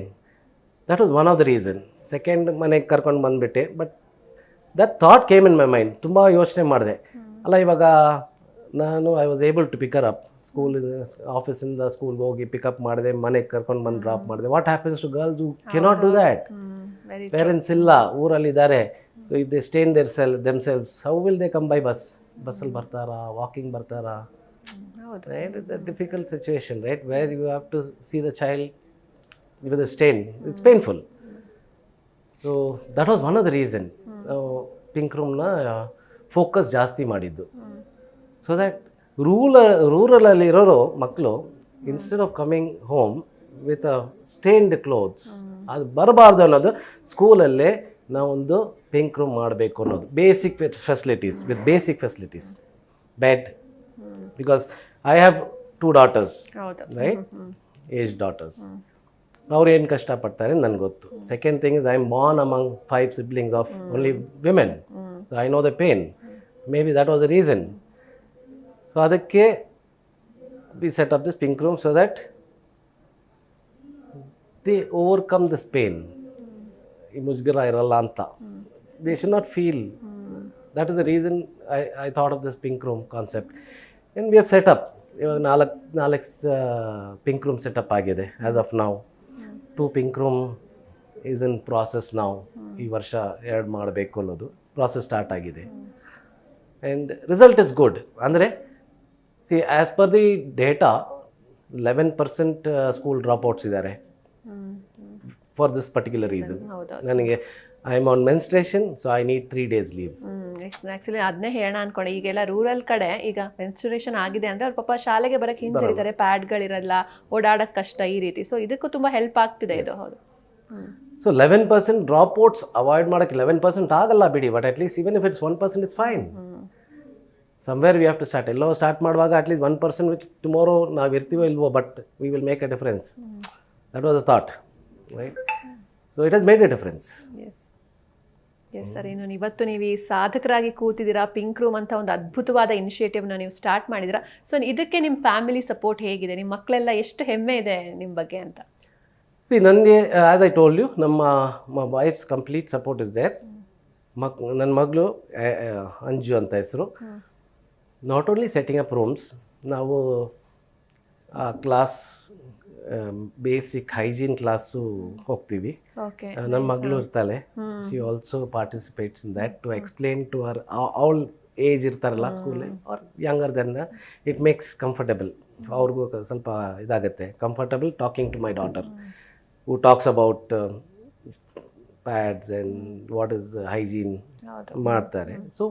[SPEAKER 4] that was one of the reason. Second ಮನೆಗೆ ಕರ್ಕೊಂಡು ಬಂದುಬಿಟ್ಟೆ. But that thought came in my mind. ತುಂಬ ಯೋಚನೆ ಮಾಡಿದೆ, ಅಲ್ಲ ಇವಾಗ ನಾನು I was able to pick her up school, ಆಫೀಸಿಂದ ಸ್ಕೂಲ್ಗೆ ಹೋಗಿ ಪಿಕಪ್ ಮಾಡಿದೆ, ಮನೆಗೆ ಕರ್ಕೊಂಡು ಬಂದು ಡ್ರಾಪ್ ಮಾಡಿದೆ. What happens to girls who cannot do that? Parents ಇಲ್ಲ, ಊರಲ್ಲಿದ್ದಾರೆ. So if they stay in themselves, how will they come by bus? ಬಸ್ಸಲ್ಲಿ ಬರ್ತಾರಾ, ವಾಕಿಂಗ್ ಬರ್ತಾರಾ? Right? It's a difficult situation, right? Where you have to see the child with a stain. It's painful. So that was one of the reason. Pink roomನ focus ಜಾಸ್ತಿ ಮಾಡಿದ್ದು. So that ರೂರಲಲ್ಲಿರೋರು ಮಕ್ಕಳು instead of coming home with a stained clothes, ಅದು ಬರಬಾರ್ದು ಅನ್ನೋದು ಸ್ಕೂಲಲ್ಲೇ ನಾವೊಂದು ಪಿಂಕ್ ರೂಮ್ ಮಾಡಬೇಕು ಅನ್ನೋದು. Basic facilities, with basic facilities, bed. Because I have 2 daughters, right? Aged daughters. ಅವ್ರು ಏನು ಕಷ್ಟಪಡ್ತಾರೆ ನನಗೆ ಗೊತ್ತು. Second thing is I am born among 5 siblings of only women. So I know the pain. Maybe that was the reason. So ಅದಕ್ಕೆ we set up this pink room so that they overcome this pain. ಈ ಮುಜುಗರ ಇರಲ್ಲ ಅಂತ. They should not feel. That is the reason I thought of this pink room concept. And we have setup. ಇವಾಗ ನಾಲ್ಕು pink room setup ಆಗಿದೆ as of ನಾವು. 2 pink room is in process ನಾವು. ಈ ವರ್ಷ 2 ಮಾಡಬೇಕು ಅನ್ನೋದು ಪ್ರಾಸೆಸ್ ಸ್ಟಾರ್ಟ್ ಆಗಿದೆ. And result is good. ಅಂದರೆ see as per the data 11% school dropouts ಇದ್ದಾರೆ ಫಾರ್ ದಿಸ್ ಪರ್ಟಿಕ್ಯುಲರ್ ರೀಸನ್. ನನಗೆ I am on menstruation, so I need 3 days leave.
[SPEAKER 1] Actually ಅದನ್ನೇ ಹೇಳೋಣ ಅನ್ಕೊಂಡೆ. ಈಗೆಲ್ಲ ರೂರಲ್ ಕಡೆ ಈಗ ಮೆನ್ಸ್ಟ್ರೇಷನ್ ಆಗಿದೆ ಅಂದರೆ ಅವ್ರ ಪಾಪ ಶಾಲೆಗೆ ಬರೋಕ್ಕೆ ಹಿಂಜರಿತಾರೆ, ಪ್ಯಾಡ್ಗಳಿರಲ್ಲ, ಓಡಾಡೋಕ್ಕೆ ಕಷ್ಟ, ಈ ರೀತಿ. ಸೊ ಇದಕ್ಕೂ ತುಂಬ ಹೆಲ್ಪ್ ಆಗ್ತಿದೆ ಇದು. ಹೌದು.
[SPEAKER 4] ಸೊ 11% ಡ್ರಾಪ್ಔಟ್ಸ್ ಅವಾಯ್ಡ್ ಮಾಡೋಕ್ಕೆ 11% ಆಗಲ್ಲ ಬಿಡಿ, but at least even if it's 1% it's fine. Somewhere we have to start. ಎಲ್ಲೋ ಸ್ಟಾರ್ಟ್ ಮಾಡುವಾಗ ಅಟ್ಲೀಸ್ಟ್ 1% ವಿಚ್ ಟುಮಾರೋ ನಾವು ಇರ್ತೀವೋ ಇಲ್ವೋ, but we will make a difference. That was a thought, right? So it has made a difference.
[SPEAKER 1] Yes sir. ಇನ್ನು ಇವತ್ತು ನೀವು ಈ ಸಾಧಕರಾಗಿ ಕೂತಿದ್ದೀರಾ. Pink room ಅಂತ ಒಂದು ಅದ್ಭುತವಾದ ಇನಿಷಿಯೇಟಿವ್ನ ನೀವು ಸ್ಟಾರ್ಟ್ ಮಾಡಿದ್ದೀರಾ. ಸೊ ಇದಕ್ಕೆ ನಿಮ್ಮ ಫ್ಯಾಮಿಲಿ ಸಪೋರ್ಟ್ ಹೇಗಿದೆ? ನಿಮ್ಮ ಮಕ್ಕಳೆಲ್ಲ ಎಷ್ಟು ಹೆಮ್ಮೆ ಇದೆ ನಿಮ್ಮ ಬಗ್ಗೆ ಅಂತ?
[SPEAKER 4] ಸಿ ನನಗೆ ಆ್ಯಸ್ ಐ ಟೋಲ್ಡ್ ಯು, ನಮ್ಮ wife's complete support is there. ನನ್ನ ಮಗಳು ಅಂಜು ಅಂತ ಹೆಸರು. Not only setting up rooms, ನಾವು ಕ್ಲಾಸ್ ಬೇಸಿಕ್ ಹೈಜೀನ್ ಕ್ಲಾಸು ಹೋಗ್ತೀವಿ. ನನ್ನ ಮಗಳು ಇರ್ತಾಳೆ. She also participates in that to explain to her. ಅವಳ ಏಜ್ ಇರ್ತಾರಲ್ಲ ಸ್ಕೂಲಲ್ಲಿ, are younger than, it makes comfortable. ಅವ್ರಿಗೂ ಸ್ವಲ್ಪ ಇದಾಗುತ್ತೆ, comfortable talking to my daughter who talks about pads and what is hygiene ಮಾಡ್ತಾರೆ. So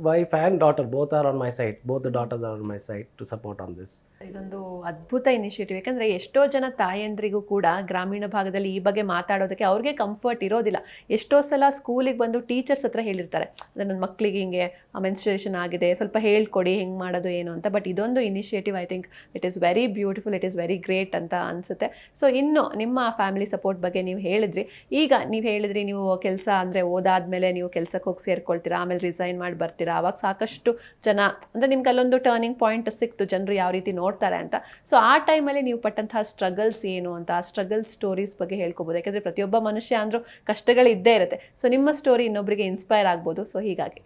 [SPEAKER 4] wife and daughter both are on my side. Both the daughters are on my side to support on this.
[SPEAKER 1] ಇದೊಂದು ಅದ್ಭುತ initiative. ಯಾಕಂದರೆ ಎಷ್ಟೋ ಜನ ತಾಯಂದ್ರಿಗೂ ಕೂಡ ಗ್ರಾಮೀಣ ಭಾಗದಲ್ಲಿ ಈ ಬಗ್ಗೆ ಮಾತಾಡೋದಕ್ಕೆ ಅವ್ರಿಗೆ ಕಂಫರ್ಟ್ ಇರೋದಿಲ್ಲ. ಎಷ್ಟೋ ಸಲ ಸ್ಕೂಲಿಗೆ ಬಂದು ಟೀಚರ್ಸ್ ಹತ್ರ ಹೇಳಿರ್ತಾರೆ, ಅಂದರೆ ನನ್ನ ಮಕ್ಕಳಿಗೆ ಹಿಂಗೆ ಮೆನ್ಸ್ಟ್ರೇಷನ್ ಆಗಿದೆ, ಸ್ವಲ್ಪ ಹೇಳ್ಕೊಡಿ ಹೆಂಗೆ ಮಾಡೋದು ಏನು ಅಂತ. ಬಟ್ ಇದೊಂದು initiative I think it is very beautiful, it is very great ಅಂತ ಅನಿಸುತ್ತೆ. ಸೊ ಇನ್ನು ನಿಮ್ಮ ಫ್ಯಾಮಿಲಿ ಸಪೋರ್ಟ್ ಬಗ್ಗೆ ನೀವು ಹೇಳಿದ್ರಿ. ಈಗ ನೀವು ಹೇಳಿದ್ರಿ ನೀವು ಕೆಲಸ ಅಂದರೆ ಓದಾದ್ಮೇಲೆ ನೀವು ಕೆಲಸಕ್ಕೆ ಹೋಗಿ ಸೇರ್ಕೊಳ್ತೀರಾ, ಆಮೇಲೆ ರಿಸೈನ್ ಮಾಡಿ ಬರ್ತೀರಾ. ಆವಾಗ ಸಾಕಷ್ಟು ಜನ ಅಂದರೆ ನಿಮ್ಗೆ ಅಲ್ಲೊಂದು ಟರ್ನಿಂಗ್ ಪಾಯಿಂಟ್ ಸಿಕ್ತು, ಜನರು ಯಾವ ರೀತಿ ನೋಡ್ತಾರೆ ಅಂತ. ಸೊ ಆ ಟೈಮಲ್ಲಿ ನೀವು ಪಟ್ಟಂತಹ ಸ್ಟ್ರಗಲ್ಸ್ ಏನು ಅಂತ, ಆ ಸ್ಟ್ರಗಲ್ ಸ್ಟೋರೀಸ್ ಬಗ್ಗೆ ಹೇಳ್ಕೊಬೋದು. ಯಾಕಂದರೆ ಪ್ರತಿಯೊಬ್ಬ ಮನುಷ್ಯ ಅಂದರೂ ಕಷ್ಟಗಳು ಇದ್ದೇ ಇರುತ್ತೆ. ಸೊ ನಿಮ್ಮ ಸ್ಟೋರಿ ಇನ್ನೊಬ್ಬರಿಗೆ ಇನ್ಸ್ಪೈರ್ ಆಗ್ಬೋದು. ಸೊ ಹೀಗಾಗಿ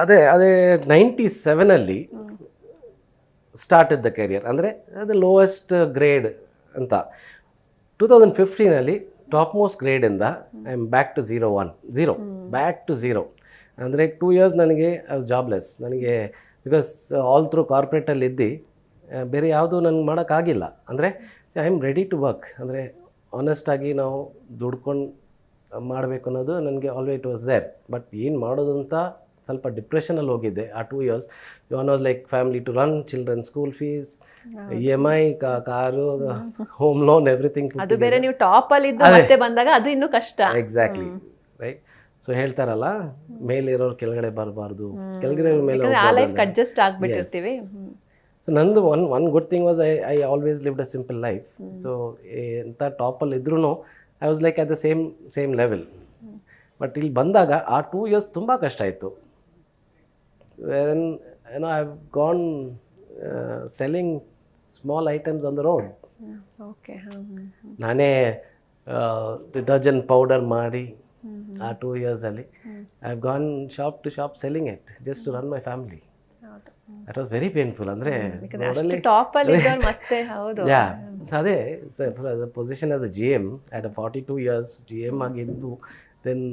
[SPEAKER 4] ಅದೇ 97 ಸ್ಟಾರ್ಟ್ ಇದ್ದ ಕೆರಿಯರ್. ಅಂದರೆ ಅದು ಲೋಯೆಸ್ಟ್ ಗ್ರೇಡ್ ಅಂತ. 2015 ಟಾಪ್ ಮೋಸ್ಟ್ ಗ್ರೇಡಿಂದ I am back to back to zero. ಅಂದರೆ 2 years ನನಗೆ ಐ ವಾಸ್ ಜಾಬ್ಲೆಸ್. ನನಗೆ ಬಿಕಾಸ್ ಆಲ್ ಥ್ರೂ ಕಾರ್ಪೊರೇಟಲ್ಲಿ ಇದ್ದು ಬೇರೆ ಯಾವುದೂ ನನಗೆ ಮಾಡೋಕ್ಕಾಗಿಲ್ಲ. ಅಂದರೆ I am ready to work. ಅಂದರೆ ಆನೆಸ್ಟಾಗಿ ನಾವು ದುಡ್ಕೊಂಡು ಮಾಡಬೇಕು ಅನ್ನೋದು ನನಗೆ always it was there. But ಏನು ಮಾಡೋದು ಅಂತ ಸ್ವಲ್ಪ ಡಿಪ್ರೆಷನಲ್ಲಿ ಹೋಗಿದ್ದೆ ಆ 2 years. One was like family to run, children school fees, EMI, car, home loan, everything.
[SPEAKER 1] ಅದು ಬೇರೆ ನೀವು ಟಾಪ್ ಅಲ್ಲಿ ಇದ್ದು ಮತ್ತೆ ಬಂದಾಗ ಅದು ಇನ್ನೂ ಕಷ್ಟ.
[SPEAKER 4] Exactly, right. ಸೊ ಹೇಳ್ತಾರಲ್ಲ, ಮೇಲಿರೋರು ಕೆಳಗಡೆ ಬರಬಾರ್ದು, ಕೆಳಗಡೆ ಮೇಲೆ
[SPEAKER 1] ಯಾಕಂದ್ರೆ ಆ ಲೈಫ್ ಅಡ್ಜಸ್ಟ್ ಆಗ್ಬಿಟ್ಟಿರ್ತೀವಿ.
[SPEAKER 4] ಸೊ ನಂದು one good thing was I always lived a simple life. So ಎಂಥ ಟಾಪಲ್ಲಿ ಇದ್ರೂ I was like at the same level. But ಇಲ್ಲಿ ಬಂದಾಗ ಆ 2 years ತುಂಬ ಕಷ್ಟ ಆಯಿತು. When I have gone selling small items on the road.
[SPEAKER 1] Okay.
[SPEAKER 4] ನಾನೇ ಡಿಟರ್ಜೆಂಟ್ ಪೌಡರ್ ಮಾಡಿ ಆ 2 yearsಲ್ಲಿ I have gone shop to shop selling it just to run my family. That was very painful. ಅಂದರೆ
[SPEAKER 1] top ಅಲ್ಲಿ ಇದ್ದವ್ರು ಮತ್ತೆ ಹೌದು.
[SPEAKER 4] Yeah ಅದೇ position as a GM at 42 years GM ಆಗಿದ್ದು, then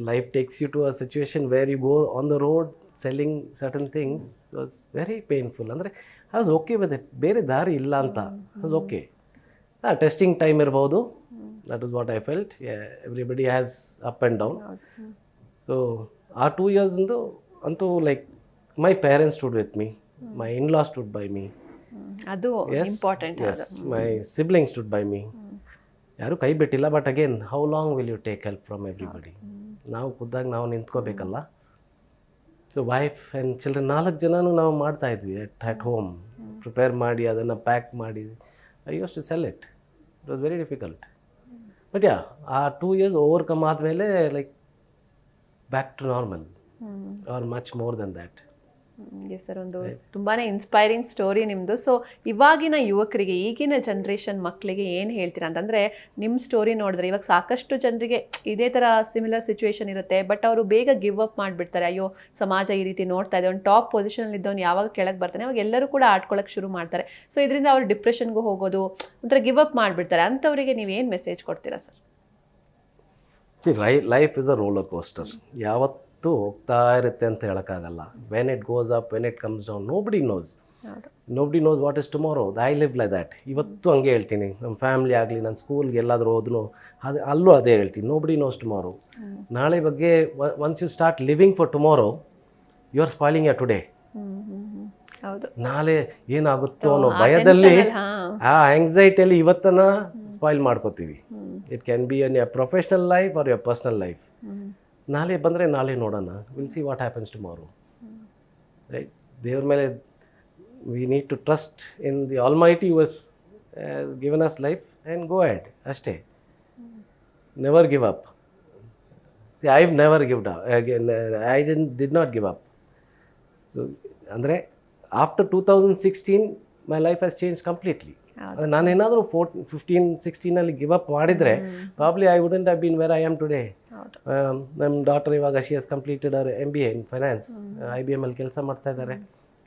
[SPEAKER 4] life takes you to a situation where you go on the road selling certain things was very painful. ಅಂದರೆ I was okay with it, ಬೇರೆ ದಾರಿ ಇಲ್ಲ ಅಂತ. I was okay. Testing time ಇರ್ಬೋದು, that is what I felt. Everybody has up and down. So ಆ 2 years ಅಂತೂ like my parents stood with me, my in-laws stood by me,
[SPEAKER 1] ಅದು important.
[SPEAKER 4] yes, my siblings stood by me. ಯಾರು ಕೈ ಬಿಟ್ಟಿಲ್ಲ. But again how long will you take help from everybody? ನಾವು ಖುದ್ದಾಗಿ ನಾವು ನಿಂತ್ಕೋಬೇಕಲ್ಲ. ಸೊ ವೈಫ್ ಆ್ಯಂಡ್ ಚಿಲ್ಡ್ರನ್ 4 ಜನನೂ ನಾವು ಮಾಡ್ತಾ ಇದ್ವಿ ಅಟ್ ಹೋಮ್, ಪ್ರಿಪೇರ್ ಮಾಡಿ ಅದನ್ನು ಪ್ಯಾಕ್ ಮಾಡಿ. I use to sell it. It was very difficult. But yeah ಆ 2 years ಓವರ್ಕಮ್ ಆದಮೇಲೆ like back to normal or much more than that.
[SPEAKER 1] Yes sir, ಒಂದು ತುಂಬಾನೇ ಇನ್ಸ್ಪೈರಿಂಗ್ ಸ್ಟೋರಿ ನಿಮ್ಮದು. ಸೊ ಇವಾಗಿನ ಯುವಕರಿಗೆ, ಈಗಿನ ಜನ್ರೇಷನ್ ಮಕ್ಕಳಿಗೆ ಏನು ಹೇಳ್ತೀರಾ ಅಂತಂದರೆ, ನಿಮ್ಮ ಸ್ಟೋರಿ ನೋಡಿದ್ರೆ ಇವಾಗ ಸಾಕಷ್ಟು ಜನರಿಗೆ ಇದೇ ಥರ ಸಿಮಿಲರ್ ಸಿಚುವೇಶನ್ ಇರುತ್ತೆ. ಬಟ್ ಅವರು ಬೇಗ ಗಿವ್ ಅಪ್ ಮಾಡಿಬಿಡ್ತಾರೆ. ಅಯ್ಯೋ ಸಮಾಜ ಈ ರೀತಿ ನೋಡ್ತಾ ಇದೆ, ಒಂದು ಟಾಪ್ ಪೊಸಿಷನಲ್ಲಿ ಇದ್ದವನು ಯಾವಾಗ ಕೆಳಗೆ ಬರ್ತಾನೆ ಅವಾಗ ಎಲ್ಲರೂ ಕೂಡ ಆಡ್ಕೊಳ್ಳೋಕೆ ಶುರು ಮಾಡ್ತಾರೆ. ಸೊ ಇದರಿಂದ ಅವರು ಡಿಪ್ರೆಷನ್ಗೂ ಹೋಗೋದು, ಒಂಥರ ಗಿವ್ ಅಪ್ ಮಾಡಿಬಿಡ್ತಾರೆ. ಅಂಥವರಿಗೆ ನೀವೇನು ಮೆಸೇಜ್ ಕೊಡ್ತೀರಾ sir?
[SPEAKER 4] Life is a roller coaster. ಯಾವತ್ತು ಹೋಗ್ತಾ ಇರುತ್ತೆ ಅಂತ ಹೇಳೋಕ್ಕಾಗಲ್ಲ. When it goes up, when it comes down, nobody knows what is tomorrow. I live like that. ಇವತ್ತು ಹಂಗೆ ಹೇಳ್ತೀನಿ. ನಮ್ಮ ಫ್ಯಾಮಿಲಿ ಆಗಲಿ, ನನ್ನ ಸ್ಕೂಲ್ಗೆ ಎಲ್ಲಾದರೂ ಹೋದ್ರೂ ಅಲ್ಲೂ ಅದೇ ಹೇಳ್ತೀನಿ, ನೋಬಡಿ ನೋಸ್ ಟುಮಾರೋ. ನಾಳೆ ಬಗ್ಗೆ once you start living for tomorrow, you are spoiling your today. ನಾಳೆ ಏನಾಗುತ್ತೋ ಅನ್ನೋ ಭಯದಲ್ಲಿ, ಆ ಆಂಗ್ಸೈಟಿಯಲ್ಲಿ ಇವತ್ತನ್ನ ಸ್ಪಾಯ್ಲ್ ಮಾಡ್ಕೋತೀವಿ. It can be in your professional life or your personal life. ನಾಳೆ ಬಂದರೆ ನಾಳೆ ನೋಡೋಣ, will see what happens tomorrow. Right? ದೇವ್ರ ಮೇಲೆ we need to trust in the Almighty who has given us life and go ahead ಅಷ್ಟೇ. Never give up. See I have never ಗಿವ್ಡ್ up. I did not give up. So ಅಂದರೆ after 2016 my life has change completely. ನಾನೇನಾದರೂ 15-16 give up ಮಾಡಿದರೆ probably I wouldn't have been where I am today. ನಮ್ಮ daughter ಇವಾಗ she has completed ಅವರ್ MBA in finance, IBM ಅಲ್ಲಿ ಕೆಲಸ ಮಾಡ್ತಾ ಇದ್ದಾರೆ.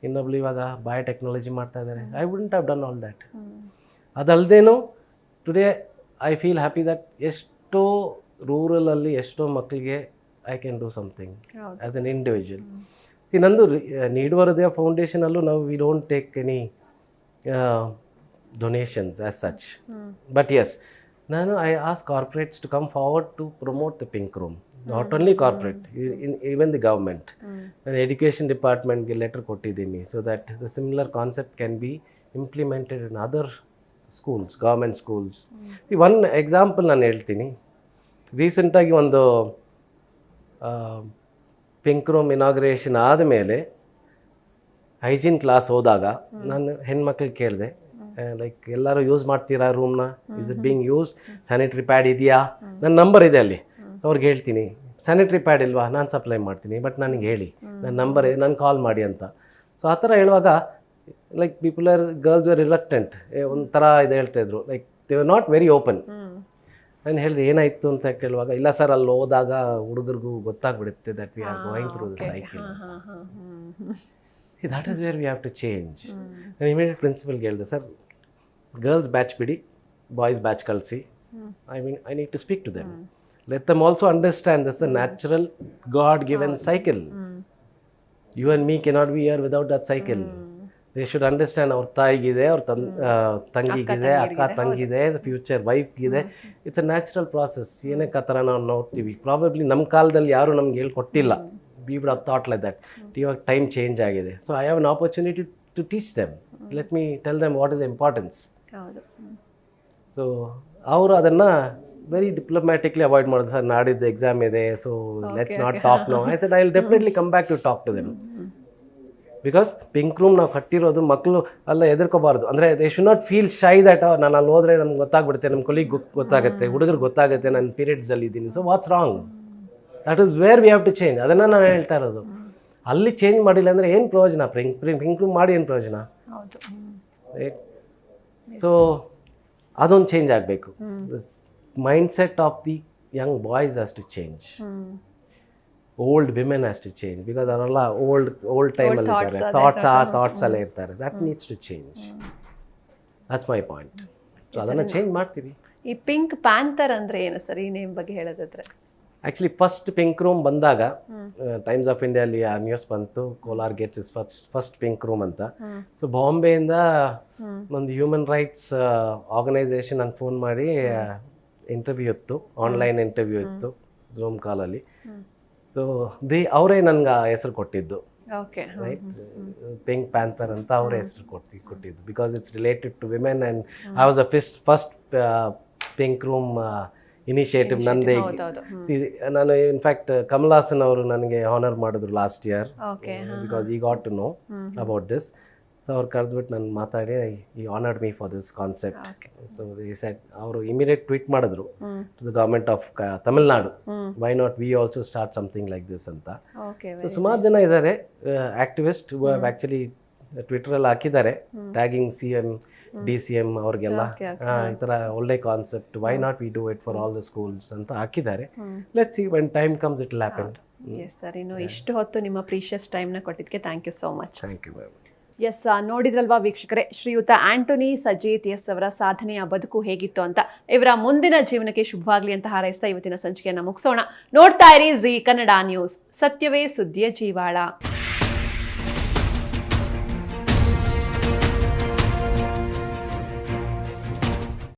[SPEAKER 4] ಇನ್ನೊಬ್ಳು ಇವಾಗ ಬಯೋಟೆಕ್ನಾಲಜಿ ಮಾಡ್ತಾ ಇದ್ದಾರೆ. I wouldn't have done all that. ಅದಲ್ಲದೇನು today I feel happy that ಎಷ್ಟೋ ರೂರಲಲ್ಲಿ ಎಷ್ಟೋ ಮಕ್ಕಳಿಗೆ I can do something as an individual. ನಂದು ನೀಡುವ ಹೃದಯ ಫೌಂಡೇಶನಲ್ಲೂ ನಾವು we don't take any donations as such. But yes, I ask corporates to come forward to promote the pink room. Not only corporate, even the government. And education department ge letter kottidini so that the similar concept can be implemented in other schools, government schools. See, one example ನಾನು ಹೇಳ್ತೀನಿ. ರೀಸೆಂಟಾಗಿ ಒಂದು pink room inauguration ಆದಮೇಲೆ hygiene class ಹೋದಾಗ ನಾನು ಹೆಣ್ಮಕ್ಳಿಗೆ ಕೇಳಿದೆ, like ಎಲ್ಲರೂ ಯೂಸ್ ಮಾಡ್ತೀರಾ ರೂಮ್ನ? Is it being use? Sanitary pad ಇದೆಯಾ? ನನ್ನ ನಂಬರ್ ಇದೆ ಅಲ್ಲಿ. ಅವ್ರಿಗೆ ಹೇಳ್ತೀನಿ, ಸ್ಯಾನಿಟ್ರಿ ಪ್ಯಾಡ್ ಇಲ್ವಾ? ನಾನು ಸಪ್ಲೈ ಮಾಡ್ತೀನಿ, ಬಟ್ ನನಗೆ ಹೇಳಿ, ನನ್ನ ನಂಬರ್ ಇದೆ, ನಾನು ಕಾಲ್ ಮಾಡಿ ಅಂತ. ಸೊ ಆ ಥರ ಹೇಳುವಾಗ ಲೈಕ್ ಗರ್ಲ್ಸ್ ವೇರ್ ರಿಲಕ್ಟೆಂಟ್, ಒಂಥರ ಇದು ಹೇಳ್ತಾಯಿದ್ರು, like they were not very open. ನಾನು ಹೇಳಿದೆ ಏನಾಯಿತು ಅಂತ ಕೇಳುವಾಗ, ಇಲ್ಲ ಸರ್ ಅಲ್ಲಿ ಹೋದಾಗ ಹುಡುಗರಿಗೂ ಗೊತ್ತಾಗ್ಬಿಡುತ್ತೆ that we are going through the cycle. that is where we have to change. ನಾನು ಇಮಿಡಿಯೇಟ್ ಪ್ರಿನ್ಸಿಪಲ್ಗೆ ಹೇಳಿದೆ, ಸರ್ ಗರ್ಲ್ಸ್ ಬ್ಯಾಚ್ ಬಿಡಿ, ಬಾಯ್ಸ್ ಬ್ಯಾಚ್ ಕಳಿಸಿ. I need to speak to them. Let them also understand this is a natural God given cycle. You and me cannot be here without that cycle. They should understand ಅವ್ರ ತಾಯಿಗಿದೆ, ಅವ್ರ ತಂಗಿಗಿದೆ, ಅಕ್ಕ ತಂಗಿದೆ, future ವೈಫ್ಗಿದೆ. It's a natural process. ಏನಕ್ಕೆ ಆ ಥರ ನಾವು ನೋಡ್ತೀವಿ? ಪ್ರಾಬಬ್ಲಿ ನಮ್ಮ ಕಾಲದಲ್ಲಿ ಯಾರು ನಮ್ಗೆ ಹೇಳ್ಕೊಟ್ಟಿಲ್ಲ. We would have thought like that. ಇವಾಗ ಟೈಮ್ ಚೇಂಜ್ ಆಗಿದೆ. So I have an opportunity to teach them. Let me tell them what is the importance. So ಅವರು ಅದನ್ನು ವೆರಿ ಡಿಪ್ಲೊಮ್ಯಾಟಿಕ್ಲಿ ಅವಾಯ್ಡ್ ಮಾಡೋದು, ಸರ್ ನಾಡಿದ್ದು ಎಕ್ಸಾಮ್ ಇದೆ, so let's not talk no. I said I will definitely come back to talk to them. Because pink room ನಾವು ಕಟ್ಟಿರೋದು ಮಕ್ಕಳು ಅಲ್ಲ ಎದುರ್ಕೋಬಾರ್ದು, ಅಂದರೆ they should not feel ಶೈ that ನಾನು ಅಲ್ಲಿ ಹೋದರೆ ನಮ್ಗೆ ಗೊತ್ತಾಗ್ಬಿಡುತ್ತೆ, ನಮ್ಮ ಕೊಲಿಗೆ ಗೊತ್ತಾಗುತ್ತೆ, ಹುಡುಗರು ಗೊತ್ತಾಗುತ್ತೆ ನಾನು ಪೀರಿಯಡ್ಸಲ್ಲಿ ಇದ್ದೀನಿ. So what's wrong? That is where we have to change. ಅದನ್ನು ನಾನು ಹೇಳ್ತಾ ಇರೋದು. ಅಲ್ಲಿ ಚೇಂಜ್ ಮಾಡಿಲ್ಲ ಅಂದರೆ ಏನು ಪ್ರಯೋಜನ? ಪಿಂಕ್ ರೂಮ್ ಮಾಡಿ ಏನು ಪ್ರಯೋಜನ?
[SPEAKER 1] ಹೌದು.
[SPEAKER 4] ಸೊ ಅದೊಂದು ಚೇಂಜ್ ಆಗಬೇಕು. Mind set of the young boys has to change. Old women has to change, because ಅವರೆಲ್ಲ ಓಲ್ಡ್ ಟೈಮಲ್ಲಿ ಇರ್ತಾರೆ, ಥಾಟ್ಸ್ ಅಲ್ಲೇ ಇರ್ತಾರೆ. That needs to change. That's my point. So ಅದನ್ನು ಚೇಂಜ್ ಮಾಡ್ತೀವಿ.
[SPEAKER 1] ಈ ಪಿಂಕ್ ಪ್ಯಾಂಥರ್ ಅಂದರೆ ಏನು ಸರ್, ಈ ನೇಮ್ ಬಗ್ಗೆ ಹೇಳೋದಾದ್ರೆ?
[SPEAKER 4] ಆ್ಯಕ್ಚುಲಿ ಫಸ್ಟ್ ಪಿಂಕ್ ರೂಮ್ ಬಂದಾಗ ಟೈಮ್ಸ್ ಆಫ್ ಇಂಡಿಯಲ್ಲಿ ಆ ನ್ಯೂಸ್ ಬಂತು, Kolar Gates is first pink room ಅಂತ. ಸೊ ಬಾಂಬೆಯಿಂದ ಒಂದು ಹ್ಯೂಮನ್ ರೈಟ್ಸ್ ಆರ್ಗನೈಸೇಷನ್ ನಂಗೆ ಫೋನ್ ಮಾಡಿ ಇಂಟರ್ವ್ಯೂ ಇತ್ತು, ಆನ್ಲೈನ್ ಇಂಟರ್ವ್ಯೂ ಇತ್ತು ಝೂಮ್ ಕಾಲಲ್ಲಿ. ಸೊ ಅವರೇ ನನಗೆ ಹೆಸರು ಕೊಟ್ಟಿದ್ದು, ರೈಟ್, ಪಿಂಕ್ ಪ್ಯಾಂಥರ್ ಅಂತ ಅವರೇ ಹೆಸರು ಕೊಟ್ಟಿದ್ದು. Because it's related to women and I was a first pink room initiative ನಂದೇ. ನಾನು ಇನ್ಫ್ಯಾಕ್ಟ್ ಕಮಲ್ ಹಾಸನ್ ಅವರು ನನಗೆ ಹಾನರ್ ಮಾಡಿದ್ರು last year, because he got to know about this. So ಅವ್ರು ಕರೆದ್ಬಿಟ್ಟು ನಾನು ಮಾತಾಡಿ he honoured me for this concept. So he said ಅವರು ಇಮಿಡಿಯೇಟ್ ಟ್ವೀಟ್ ಮಾಡಿದ್ರು to the government of Tamil Nadu, why not we also start something like this ಅಂತ. So ಸುಮಾರು ಜನ ಇದ್ದಾರೆ ಆಕ್ಟಿವಿಸ್ಟ್, ಆ್ಯಕ್ಚುಲಿ ಟ್ವಿಟರಲ್ಲಿ ಹಾಕಿದ್ದಾರೆ ಟ್ಯಾಗಿಂಗ್ CM DCM ಅವ್ರಿಗೆಲ್ಲ ಈ ಥರ ಒಳ್ಳೆ concept, why not we do it for all the schools ಅಂತ ಹಾಕಿದ್ದಾರೆ. Let's see when time comes it will happen.
[SPEAKER 1] Yes sir, ಇನ್ನು ಇಷ್ಟು ಹೊತ್ತು ನಿಮ್ಮ ಪ್ರೀಷಿಯಸ್ ಟೈಮ್ನ ಕೊಟ್ಟಿದ್ದಕ್ಕೆ thank you so much.
[SPEAKER 4] Thank you ma'am.
[SPEAKER 1] Yes, ನೋಡಿದ್ರಲ್ವಾ ವೀಕ್ಷಕರೇ, ಶ್ರೀಯುತ ಆಂಟೋನಿ ಸಜೀತ್ ಎಸ್ ಅವರ ಸಾಧನೆಯ ಬದುಕು ಹೇಗಿತ್ತು ಅಂತ. ಇವರ ಮುಂದಿನ ಜೀವನಕ್ಕೆ ಶುಭವಾಗಲಿ ಅಂತ ಹಾರೈಸ್ತಾ ಇವತ್ತಿನ ಸಂಚಿಕೆಯನ್ನು ಮುಗಿಸೋಣ. ನೋಡ್ತಾ ಇರಿ ಜಿ ಕನ್ನಡ ನ್ಯೂಸ್, ಸತ್ಯವೇ ಸುದ್ದಿಯ ಜೀವಾಳ.